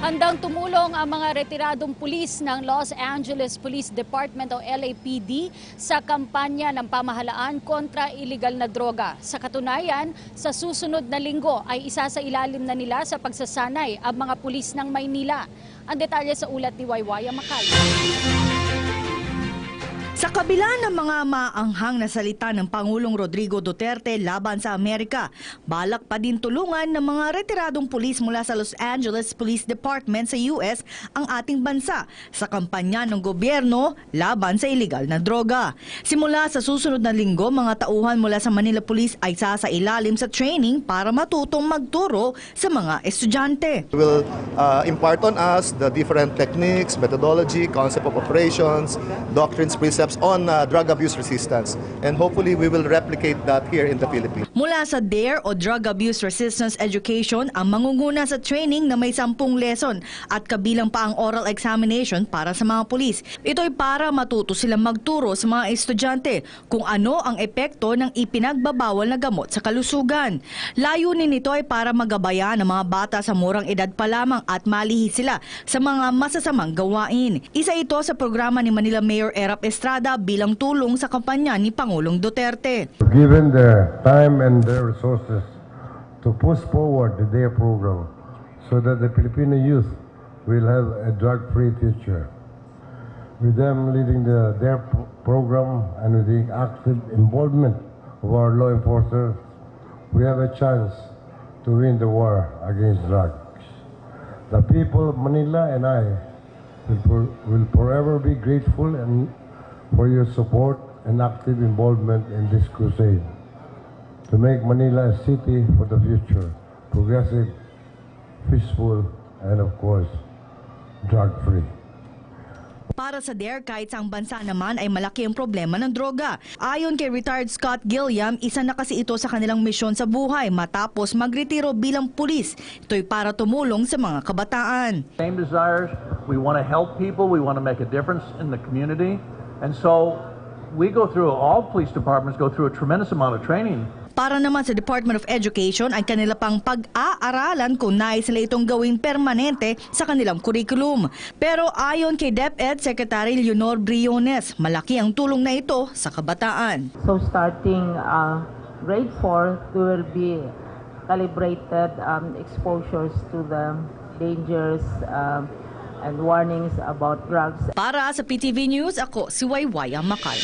Handang tumulong ang mga retiradong pulis ng Los Angeles Police Department o LAPD sa kampanya ng pamahalaan kontra iligal na droga. Sa katunayan, sa susunod na linggo ay isa sa ilalim na nila sa pagsasanay ang mga pulis ng Maynila. Ang detalye sa ulat ni Waywaya Makal. Sa kabila ng mga maanghang na salita ng Pangulong Rodrigo Duterte laban sa Amerika, balak pa din tulungan ng mga retiradong pulis mula sa Los Angeles Police Department sa US ang ating bansa sa kampanya ng gobyerno laban sa iligal na droga. Simula sa susunod na linggo, mga tauhan mula sa Manila Police ay sasailalim sa training para matutong magturo sa mga estudyante. Will impart on us the different techniques, methodology, concept of operations, doctrines, precepts on drug abuse resistance, and hopefully we will replicate that here in the Philippines. Mula sa DARE o Drug Abuse Resistance Education ang mangunguna sa training na may 10 lesson at kabilang pa ang oral examination para sa mga pulis. Ito'y para matuto silang magturo sa mga estudyante kung ano ang epekto ng ipinagbabawal na gamot sa kalusugan. Layunin nito ay para magabayan ang mga bata sa murang edad pa lamang at malihis sila sa mga masasamang gawain. Isa ito sa programa ni Manila Mayor Erap Estrada bilang tulong sa kampanya ni Pangulong Duterte. Given their time and their resources to push forward the DARE program so that the Filipino youth will have a drug-free future. With them leading the DARE program and with the active involvement of our law enforcers, we have a chance to win the war against drugs. The people of Manila and I will forever be grateful and for your support and active involvement in this crusade to make Manila a city for the future, progressive, peaceful, and of course, drug-free. Para sa DARE, kahit sa bansa naman ay malaki ang problema ng droga. Ayon kay retired Scott Gilliam, isa na kasi ito sa kanilang misyon sa buhay matapos magretiro bilang pulis. Ito'y para tumulong sa mga kabataan. Same desires. We want to help people. We want to make a difference in the community. And so we go through, all police departments go through a tremendous amount of training. Para naman sa Department of Education ay kanila pang pag-aaralan kung nais nila itong gawing permanente sa kanilang curriculum. Pero ayon kay DepEd Secretary Leonor Briones, malaki ang tulong na ito sa kabataan. So starting grade 4, there will be calibrated exposures to the dangers and warnings about drugs. Para sa PTV News, ako si Waywaya Makal.